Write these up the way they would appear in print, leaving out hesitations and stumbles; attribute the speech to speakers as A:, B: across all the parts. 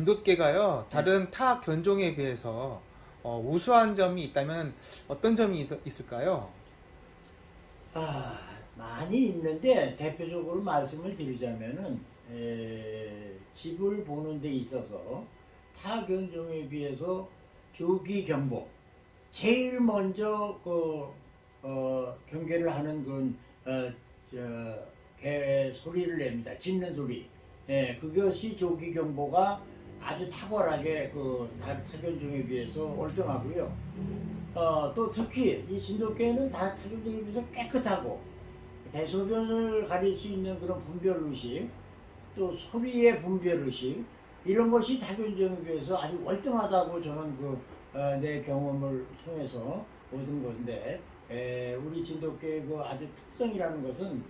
A: 진돗개가요, 다른 타 견종에 비해서 우수한 점이 있다면 어떤 점이 있을까요?
B: 많이 있는데 대표적으로 말씀을 드리자면은 집을 보는 데 있어서 타 견종에 비해서 조기 경보, 제일 먼저 경계를 하는 개 소리를 냅니다. 짖는 소리. 그것이 조기 경보가 아주 탁월하게 타견종에 비해서 월등하고요. 또 특히 이 진돗개는 다 타견종에 비해서 깨끗하고 대소변을 가릴 수 있는 그런 분별 의식, 또 소리의 분별 의식, 이런 것이 타견종에 비해서 아주 월등하다고 저는 내 경험을 통해서 얻은 건데, 우리 진돗개의 아주 특성이라는 것은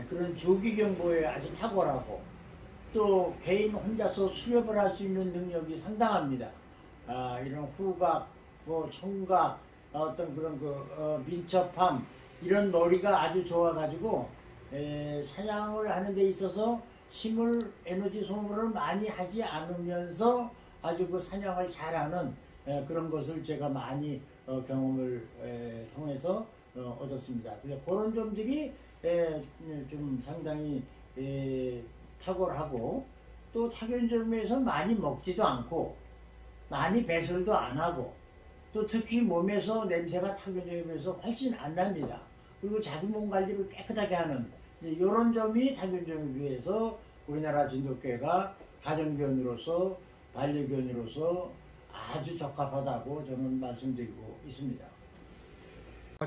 B: 그런 조기 경보에 아주 탁월하고, 또 개인 혼자서 수렵을 할 수 있는 능력이 상당합니다. 이런 후각, 청각, 어떤 그런 민첩함, 이런 머리가 아주 좋아가지고 사냥을 하는 데 있어서 에너지 소모를 많이 하지 않으면서 아주 사냥을 잘하는 그런 것을 제가 많이 경험을 통해서 얻었습니다. 그래서 그런 점들이 좀 상당히 탁월하고, 또 타견종에서 많이 먹지도 않고 많이 배설도 안 하고, 또 특히 몸에서 냄새가 타견종에 비해서 훨씬 안 납니다. 그리고 자기 몸 관리를 깨끗하게 하는 이런 점이 타견종에 비해서 우리나라 진돗개가 가정견으로서 반려견으로서 아주 적합하다고 저는 말씀드리고 있습니다.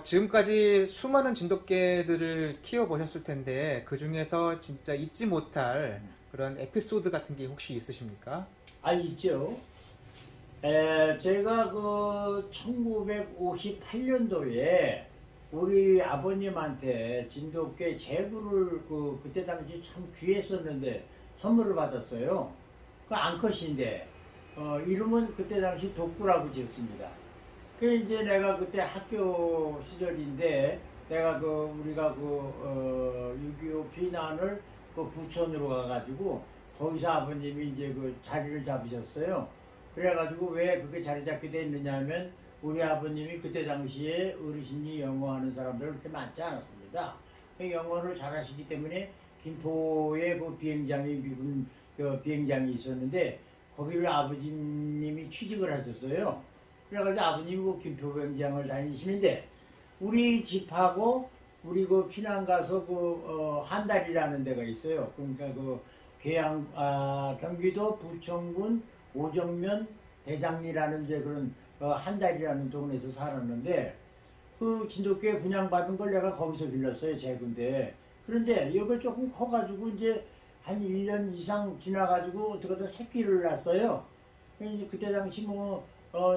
A: 지금까지 수많은 진돗개들을 키워보셨을 텐데 그 중에서 진짜 잊지 못할 그런 에피소드 같은 게 혹시 있으십니까?
B: 있죠. 제가 1958년도에 우리 아버님한테 진돗개 제구를 그때 당시 참 귀했었는데 선물을 받았어요. 그 암컷인데 이름은 그때 당시 독구라고 지었습니다. 그 이제 내가 그때 학교 시절인데 내가 우리가 6.25 피난을 부천으로 가가지고 거기서 아버님이 이제 자리를 잡으셨어요. 그래가지고 왜 그렇게 자리 잡게 됐느냐 하면, 우리 아버님이 그때 당시에 어르신이 영어하는 사람들 그렇게 많지 않았습니다. 영어를 잘하시기 때문에 김포에 비행장이 미군 비행장이 있었는데 거기를 아버님이 취직을 하셨어요. 그래가지고 아버님이 김포 비행장을 다니시는데 우리 집하고 우리 피난 가서 한달이라는 데가 있어요. 그러니까 경기도 부천군 오정면 대장리라는 이제 그런 한달이라는 동네에서 살았는데, 진돗개 분양받은 걸 내가 거기서 빌렸어요, 제군데. 그런데 이걸 조금 커가지고 이제 한 1년 이상 지나가지고 어떻게 새끼를 낳았어요. 그때 당시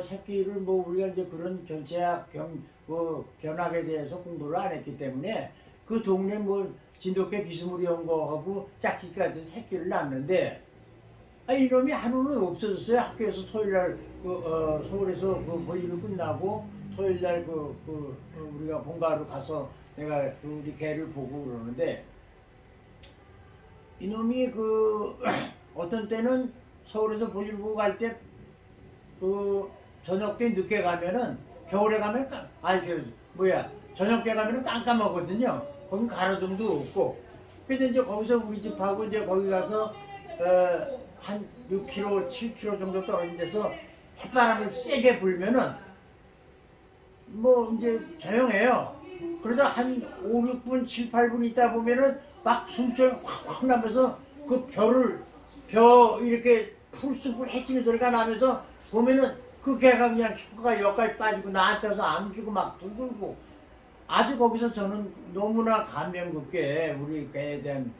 B: 새끼를 우리가 이제 그런 견체학 견학에 대해서 공부를 안 했기 때문에 그 동네 진돗개 비스무리 온 거하고 짝짓기까지 새끼를 낳았는데, 이놈이 하루는 없어졌어요. 학교에서 토요일날 서울에서 볼일을 끝나고 토요일날 우리가 본가로 가서 내가 우리 개를 보고 그러는데, 이놈이 어떤 때는 서울에서 볼일 보고 갈 때 저녁 때 늦게 가면은, 겨울에 가면 저녁 때 가면은 깜깜하거든요. 거긴 가로등도 없고. 그래서 이제 거기서 우리 집하고 이제 거기 가서 한 6km, 7km 정도 떨어진 데서 햇바람을 세게 불면은 이제 조용해요. 그러다 한 5, 6분, 7, 8분 있다 보면은 막 숨소리 확확 나면서 이렇게 풀숲을 헤치는 소리가 나면서 보면은 그 개가 그냥 혀가 여기까지 빠지고 나한테 와서 안기고 막 둥글고, 아주 거기서 저는 너무나 감명 깊게 우리 개에 대한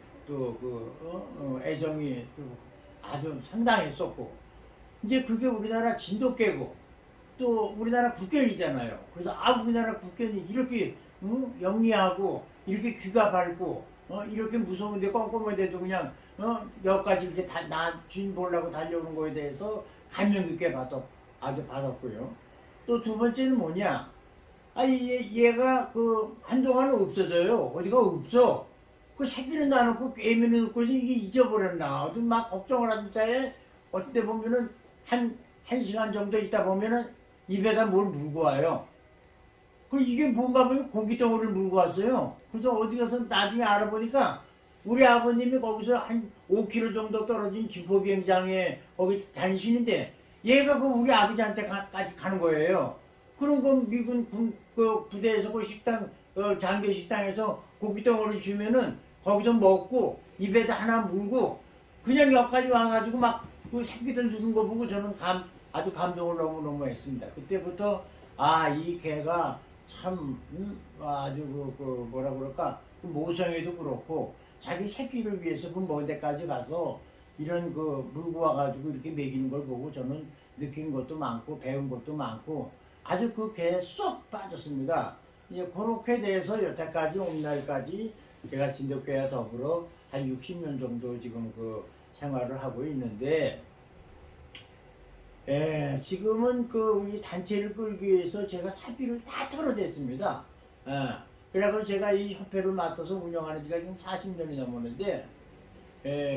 B: 애정이 아주 상당했었고, 이제 그게 우리나라 진돗개고 또 우리나라 국견이잖아요. 그래서 우리나라 국견이 이렇게 영리하고 이렇게 귀가 밝고 이렇게 무서운데 껌껌한데도 그냥 여기까지 이렇게 나 주인 보려고 달려오는 거에 대해서 감명 깊게 아주 받았고요. 또 두 번째는 뭐냐, 얘가 한동안은 없어져요. 어디가 없어. 새끼는 놔놓고 애미는 놓고 이게 잊어버렸나. 어디 막 걱정을 하던 차에 어떤 때 보면은 한 시간 정도 있다 보면은 입에다 뭘 물고 와요. 그 이게 뭔가 보면 고기 덩어리를 물고 왔어요. 그래서 어디 가서 나중에 알아보니까 우리 아버님이 거기서 한 5km 정도 떨어진 김포비행장에 거기 다니시는데 얘가 그 우리 아버지한테까지 가는 거예요. 그런 건 미군 그 부대에서 그 식당 장교 식당에서 고기 덩어리 주면은 거기서 먹고 입에다 하나 물고 그냥 여기까지 와가지고 막 그 새끼들 주는 거 보고 저는 아주 감동을 너무너무 했습니다. 그때부터 이 개가 참 아주 그 뭐라 그럴까 그 모성애도 그렇고 자기 새끼를 위해서 그 먼 데까지 가서 이런 그 물고 와가지고 이렇게 먹이는 걸 보고 저는 느낀 것도 많고 배운 것도 많고 아주 그 개에 쏙 빠졌습니다. 이제 그렇게 돼서 여태까지 오늘날까지 제가 진돗개와 더불어 한 60년 정도 지금 그 생활을 하고 있는데, 지금은 그 우리 단체를 끌기 위해서 제가 사비를 다 털어댔습니다. 그래서 제가 이 협회를 맡아서 운영하는 지가 지금 40년이 넘었는데,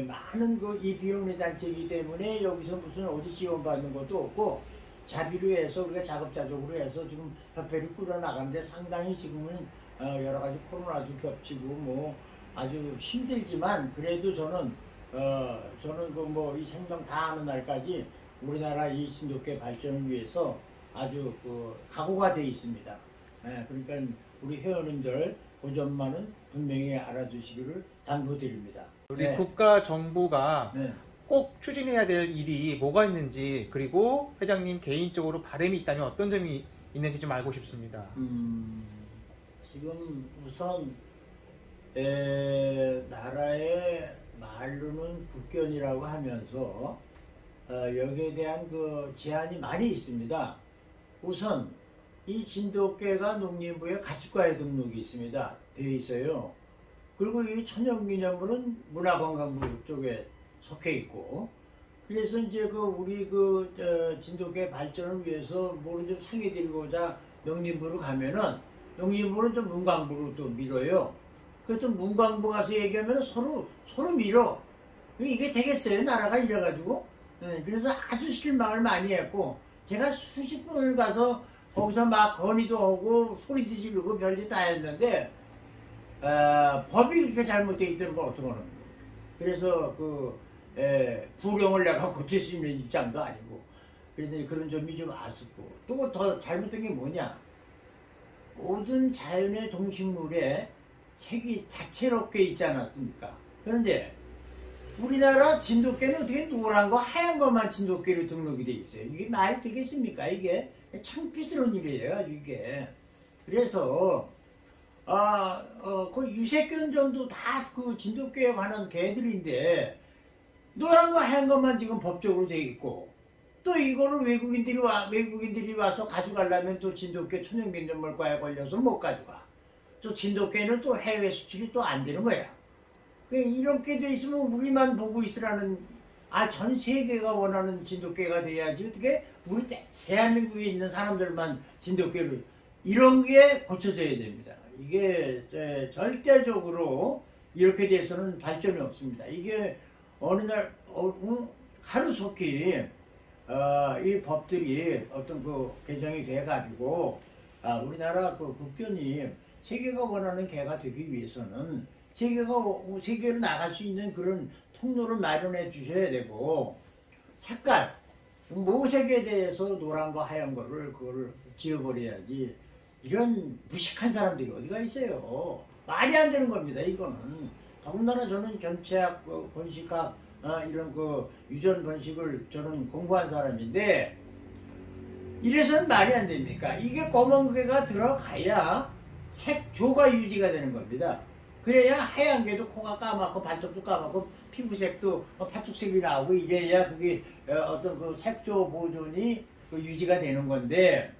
B: 많은 그 이 비영리 단체이기 때문에 여기서 무슨 어디 지원받는 것도 없고, 자비로 해서 우리가 자급자족으로 해서 지금 협회를 꾸려나가는데 상당히 지금은 여러 가지 코로나도 겹치고 뭐 아주 힘들지만 그래도 저는 그 뭐 이 생명 다 하는 날까지 우리나라 이 진돗개 발전을 위해서 아주 그 각오가 되어 있습니다. 그러니까 우리 회원님들 그 점만은 분명히 알아두시기를 당부드립니다.
A: 우리 국가 정부가
B: 네.
A: 꼭 추진해야 될 일이 뭐가 있는지, 그리고 회장님 개인적으로 바람이 있다면 어떤 점이 있는지 좀 알고 싶습니다.
B: 지금 우선 나라의 말로는 국견이라고 하면서 여기에 대한 그 제한이 많이 있습니다. 우선 이 진돗개가 농림부의 가축과에 등록이 있습니다. 되어 있어요. 그리고 이 천연기념물은 문화관광부 쪽에 속해 있고, 그래서 이제 그 우리 그 진돗개 발전을 위해서 뭐를 좀 상해 드리고자 농림부로 가면은 농림부는 좀 문광부로 또 밀어요. 그래서 문광부 가서 얘기하면 서로 밀어. 이게 되겠어요? 나라가 이래가지고. 그래서 아주 실망을 많이 했고, 제가 수십 번을 가서 거기서 막 건의도 하고 소리도 지르고 별짓 다 했는데 법이 그렇게 잘못되어 있다는 걸 어떡하는 거예요. 그래서 부령을 내가 고칠 수 있는 입장도 아니고, 그래서 그런 점이 좀 아쉽고, 또 더 잘못된 게 뭐냐, 모든 자연의 동식물에 색이 다채롭게 있지 않았습니까? 그런데 우리나라 진돗개는 어떻게 노란 거 하얀 것만 진돗개로 등록이 돼 있어요. 이게 말이 되겠습니까? 이게 창피스러운 일이에요, 이게. 그래서 그 유색견종도 다 그 진돗개에 관한 개들인데 노란 거 하얀 것만 지금 법적으로 돼 있고, 또 이거를 외국인들이 와서 가져가려면 또 진돗개 천연기념물과에 걸려서 못 가져가. 또 진돗개는 또 해외 수출이 또 안 되는 거야. 이렇게 돼 있으면 우리만 보고 있으라는, 전 세계가 원하는 진돗개가 돼야지 어떻게 우리 대한민국에 있는 사람들만 진돗개를, 이런 게 고쳐져야 됩니다. 이게 절대적으로 이렇게 돼서는 발전이 없습니다. 이게 어느 날 하루속히 이 법들이 어떤 그 개정이 돼가지고 우리나라 그 국견이 세계가 원하는 개가 되기 위해서는 세계로 나갈 수 있는 그런 통로를 마련해 주셔야 되고, 색깔, 모색에 대해서 노란 거 하얀 거를 그거를 지워버려야지. 이런 무식한 사람들이 어디가 있어요. 말이 안 되는 겁니다, 이거는. 더군다나 저는 견체학, 번식학, 이런 그 유전 번식을 저는 공부한 사람인데, 이래서는 말이 안 됩니까? 이게 검은 개가 들어가야 색조가 유지가 되는 겁니다. 그래야 하얀 개도 코가 까맣고 발톱도 까맣고 피부색도 파죽색이 나오고, 이래야 그게 어떤 그 색조 보존이 그 유지가 되는 건데,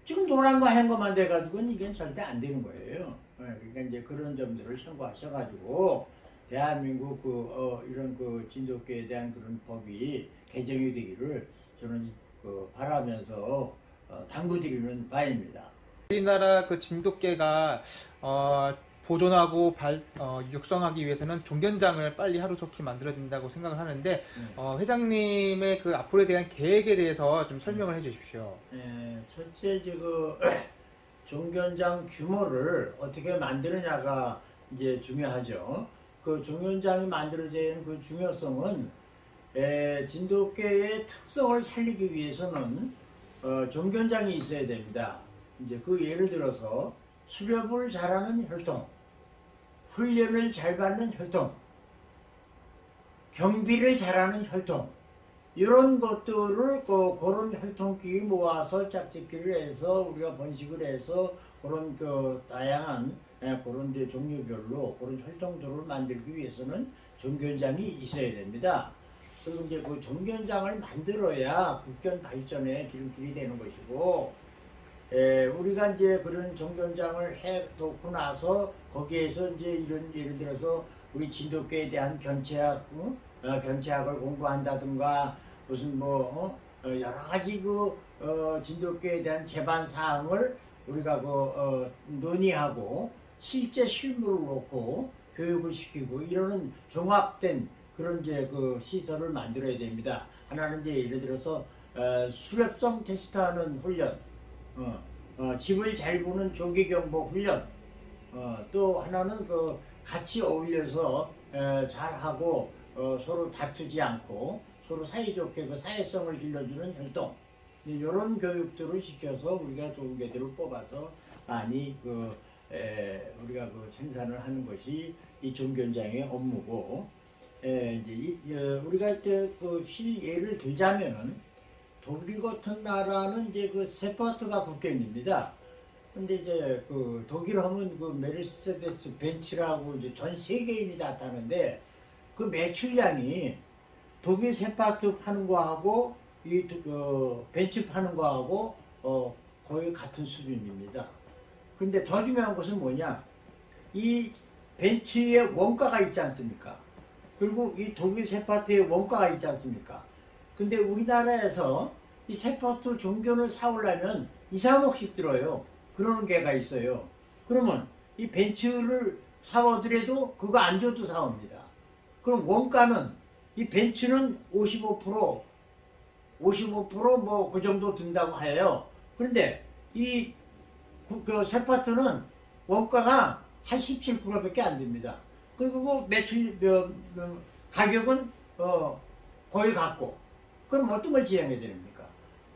B: 지금 노란 거 하얀 거만 돼가지고는 이건 절대 안 되는 거예요. 그러니까 이제 그런 점들을 참고하셔가지고 대한민국 이런 그 진돗개에 대한 그런 법이 개정이 되기를 저는 바라면서 당부드리는 바입니다.
A: 우리나라 그 진돗개가 보존하고 육성하기 위해서는 종견장을 빨리 하루속히 만들어야 된다고 생각을 하는데 회장님의 그 앞으로에 대한 계획에 대해서 좀 설명을 해주십시오.
B: 첫째 종견장 규모를 어떻게 만드느냐가 이제 중요하죠. 그 종견장이 만들어진 그 중요성은 진돗개의 특성을 살리기 위해서는 종견장이 있어야 됩니다. 이제 그 예를 들어서 수렵을 잘하는 혈통, 훈련을 잘 받는 혈통, 경비를 잘하는 혈통, 이런 것들을 그런 혈통끼리 모아서 짝짓기를 해서 우리가 번식을 해서 그런 다양한 그런 이제 종류별로 그런 혈통들을 만들기 위해서는 종견장이 있어야 됩니다. 그리고 이제 그 종견장을 만들어야 국견 발전의 기름길이 되는 것이고, 우리가 이제 그런 종견장을 해 놓고 나서 거기에서 이제 이런 예를 들어서 우리 진돗개에 대한 견체학을 공부한다든가 무슨 여러 가지 진돗개에 대한 제반 사항을 우리가 논의하고 실제 실무를 놓고 교육을 시키고 이러는 종합된 그런 이제 시설을 만들어야 됩니다. 하나는 이제 예를 들어서 수렵성 테스트하는 훈련, 집을 잘 보는 조기경보 훈련, 또 하나는 같이 어울려서 잘하고 서로 다투지 않고 서로 사이좋게 사회성을 길러주는 활동, 이런 교육들을 시켜서 우리가 좋은 개들을 뽑아서 많이 우리가 생산을 하는 것이 이 종견장의 업무고, 이제 우리가 이제 예를 들자면은 독일 같은 나라는 이제 세파트가 국경입니다. 근데 이제 독일 하면 메르세데스 벤츠라고 이제 전 세계인이 나타나는데 그 매출량이 독일 세파트 파는 거하고 이 벤츠 파는 거하고 거의 같은 수준입니다. 근데 더 중요한 것은 뭐냐? 이 벤츠의 원가가 있지 않습니까? 그리고 이 독일 세파트의 원가가 있지 않습니까? 근데 우리나라에서 이 세파트 종견을 사오려면 2, 3억씩 들어요. 그러는 개가 있어요. 그러면 이 벤츠를 사오더라도 그거 안 줘도 사옵니다. 그럼 원가는 이 벤츠는 55% 뭐 그 정도 든다고 해요. 그런데 이 세파트는 원가가 한 17%밖에 안 됩니다. 그리고 매출 가격은 거의 같고, 그럼 어떤 걸 지향해야 됩니까?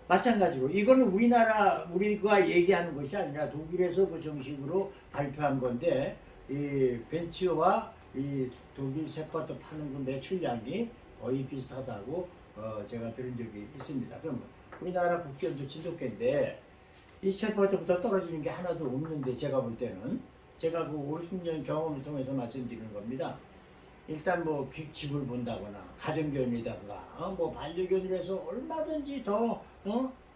B: 마찬가지로 이거는 우리가 얘기하는 것이 아니라 독일에서 정식으로 발표한 건데, 이 벤츠와 이 독일 세파트 파는 매출량이 거의 비슷하다고 제가 들은 적이 있습니다. 그러면 우리나라 국견도 진돗개인데 이 세파트보다 떨어지는 게 하나도 없는데, 제가 볼 때는 제가 50년 경험을 통해서 말씀드리는 겁니다. 일단 집을 본다거나 가정견이다거나 반려견이라서 얼마든지 더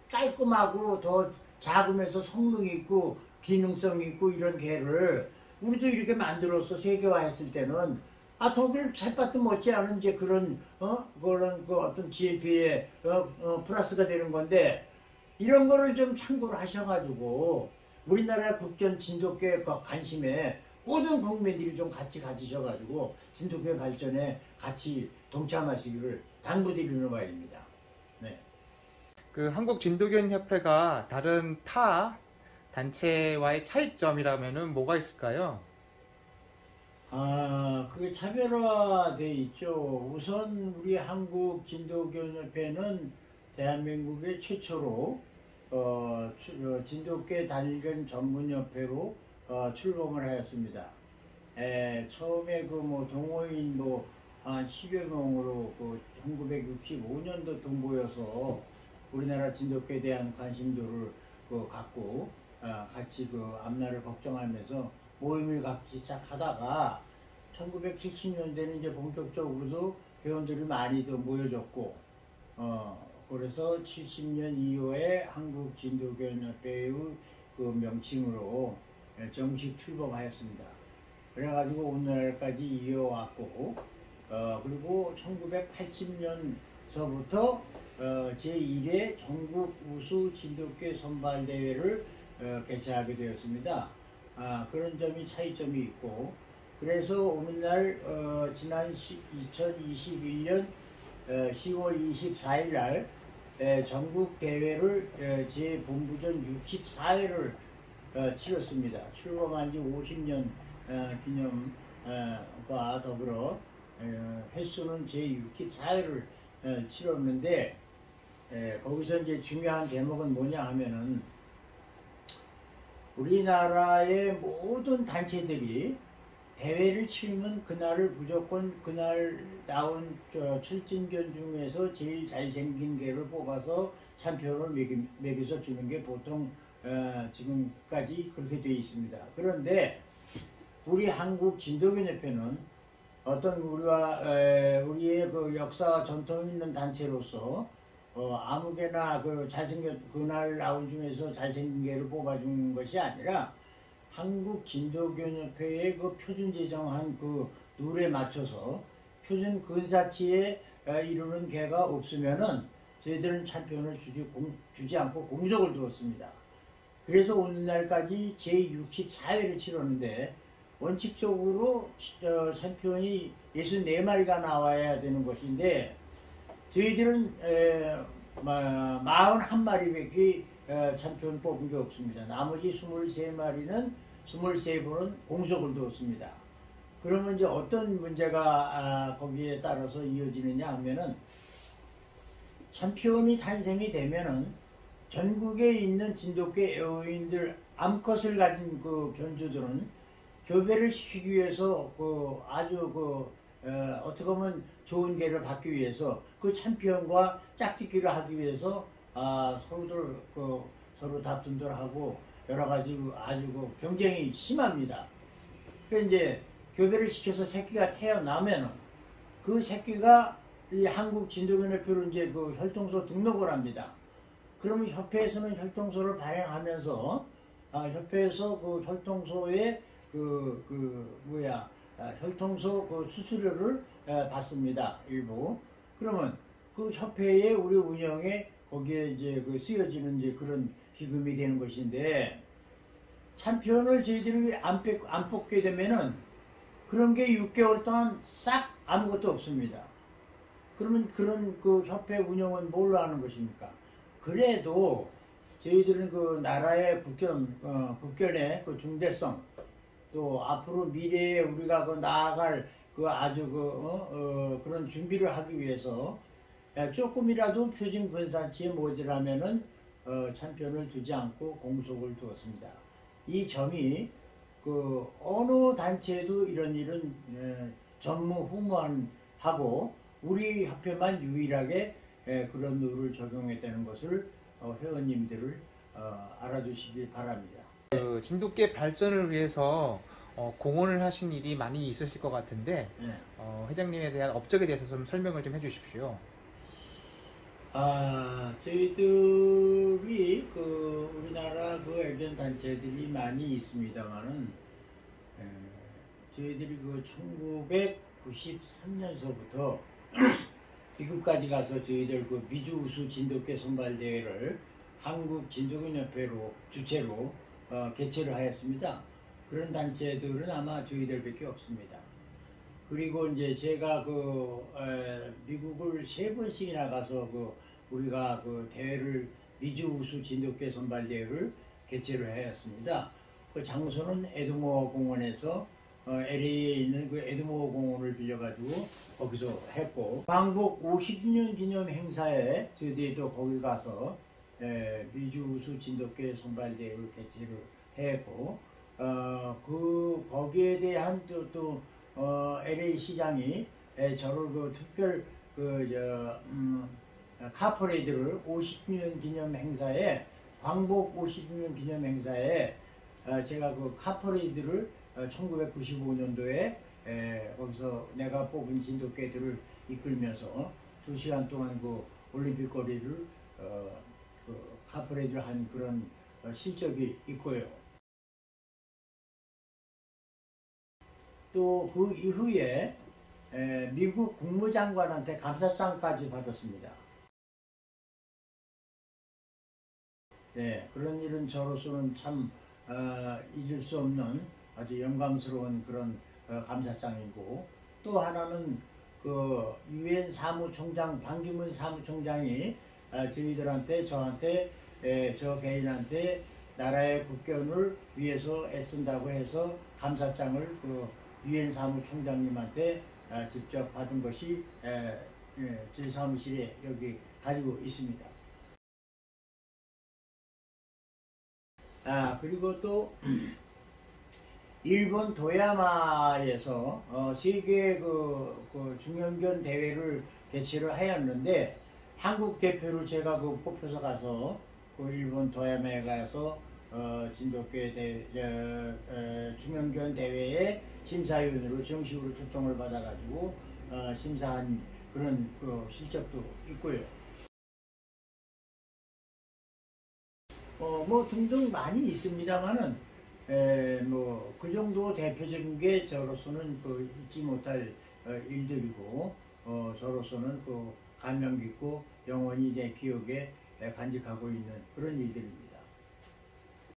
B: 깔끔하고 더 작으면서 성능 있고 기능성 있고 이런 개를 우리도 이렇게 만들어서 세계화했을 때는 독일 세파트 못지않은 이제 그런 어떤 GNP에 플러스가 되는 건데, 이런 거를 좀 참고를 하셔가지고 우리나라 국견 진돗개 관심에 모든 국민들이 좀 같이 가지셔가지고 진돗개 발전에 같이 동참하시기를 당부드리는 바입니다. 네.
A: 한국 진돗견 협회가 다른 타 단체와의 차이점이라면은 뭐가 있을까요?
B: 그게 차별화돼 있죠. 우선 우리 한국 진돗견 협회는 대한민국의 최초로 진돗개 단일견 전문협회로 출범을 하였습니다. 처음에 동호인 한 10여 명으로 1965년도 동보여서 우리나라 진돗개에 대한 관심도를 갖고 같이 앞날을 걱정하면서 모임을 같이 시작하다가 1970년대는 이제 본격적으로도 회원들이 많이 더 모여졌고, 그래서 70년 이후에 한국 진돗견협회의 명칭으로 정식 출범하였습니다. 그래가지고 오늘날까지 이어왔고, 그리고 1980년서부터 제1회 전국 우수 진돗개 선발대회를 개최하게 되었습니다. 그런 점이 차이점이 있고, 그래서 오늘날 지난 2021년 10월 24일 날 전국 대회를 제 본부전 64회를 치렀습니다. 출범한 지 50년 기념과 더불어 횟수는 제 64회를 치렀는데, 거기서 이제 중요한 대목은 뭐냐 하면은, 우리나라의 모든 단체들이 대회를 치르면 그날을 무조건 그날 나온 출전견 중에서 제일 잘생긴 개를 뽑아서 챔피언을 매겨서 주는 게 보통 지금까지 그렇게 되어 있습니다. 그런데 우리 한국 진도견협회는 어떤 우리의 그 역사와 전통 있는 단체로서 아무개나 그날 나온 중에서 잘생긴 개를 뽑아준 것이 아니라 한국 진도견협회의 그 표준 제정한 그 룰에 맞춰서 표준 근사치에 이루는 개가 없으면은 저희들은 챔피언을 주지 않고 공석을 두었습니다. 그래서 오늘날까지 제64회를 치렀는데, 원칙적으로 챔피언이 64마리가 나와야 되는 것인데, 저희들은 41마리밖에 챔피언 뽑은 게 없습니다. 나머지 23마리는 23번은 공석을 두었습니다. 그러면 이제 어떤 문제가 거기에 따라서 이어지느냐 하면은, 챔피언이 탄생이 되면은 전국에 있는 진돗개 애호인들, 암컷을 가진 그 견주들은 교배를 시키기 위해서 아주 어떻게 보면 좋은 개를 받기 위해서 그 챔피언과 짝짓기를 하기 위해서 서로 다툼들하고 여러 가지 아주 경쟁이 심합니다. 그래서 이제 교배를 시켜서 새끼가 태어나면은 그 새끼가 이 한국 진도견협회로 이제 그 혈통소 등록을 합니다. 그러면 협회에서는 혈통소를 발행하면서 협회에서 그 혈통소에 혈통소 그 수수료를 받습니다. 일부. 그러면 그 협회의 우리 운영에 거기에 이제 쓰여지는 이제 그런 기금이 되는 것인데, 챔피언을 저희들이 안 뽑게 되면은 그런 게 6개월 동안 싹 아무것도 없습니다. 그러면 그런 그 협회 운영은 뭘로 하는 것입니까? 그래도 저희들은 그 나라의 국견의 그 중대성, 또 앞으로 미래에 우리가 나아갈 그런 준비를 하기 위해서 조금이라도 표준 근사치에 모자라면은 챔피언을 두지 않고 공석을 두었습니다. 이 점이 어느 단체도 이런 일은 전무후무하고 우리 협회만 유일하게 그런 룰을 적용했다는 것을 회원님들을 알아주시기 바랍니다.
A: 진돗개 발전을 위해서 공헌을 하신 일이 많이 있으실 것 같은데, 회장님에 대한 업적에 대해서 좀 설명을 좀 해주십시오.
B: 저희들이 우리나라 애견 단체들이 많이 있습니다만은, 저희들이 1993년서부터 미국까지 가서 저희들 미주 우수 진돗개 선발 대회를 한국 진도견협회로 주최로 개최를 하였습니다. 그런 단체들은 아마 저희들밖에 없습니다. 그리고 이제 제가 미국을 3번씩이나 가서 우리가 대회를 미주 우수 진돗개 선발 대회를 개최를 하였습니다. 그 장소는 에드모어 공원에서 LA에 있는 에드모어 공원을 빌려가지고 거기서 했고, 광복 50주년 기념 행사에 저희들도 거기 가서 미주 우수 진돗개 선발 대회를 개최를 했고, 거기에 대한 또 LA 시장이 저를 특별 카퍼레이드를 50주년 기념 행사에, 광복 50주년 기념 행사에 제가 카퍼레이드를 1995년도에 거기서 내가 뽑은 진돗개들을 이끌면서 2시간 동안 올림픽 거리를 카퍼레이드를 한 그런 실적이 있고요. 또 그 이후에 미국 국무장관한테 감사장까지 받았습니다. 네, 그런 일은 저로서는 참 잊을 수 없는 아주 영광스러운 그런 감사장이고, 또 하나는 그 유엔 사무총장 반기문 사무총장이 저한테 저 개인한테 나라의 국권을 위해서 애쓴다고 해서 감사장을 그 유엔 사무총장님한테 직접 받은 것이 저희 사무실에 여기 가지고 있습니다. 그리고 또 일본 도야마에서 세계 그 중형견 대회를 개최를 하였는데, 한국 대표를 제가 뽑혀서 가서 그 일본 도야마에 가서 진돗개 중형견 대회의 심사위원으로 정식으로 초청을 받아가지고 심사한 그런 그 실적도 있고요. 뭐 등등 많이 있습니다만은 뭐 그 정도 대표적인 게 저로서는 그 잊지 못할 일들이고, 저로서는 그 감명 깊고 영원히 내 기억에 간직하고 있는 그런 일들입니다.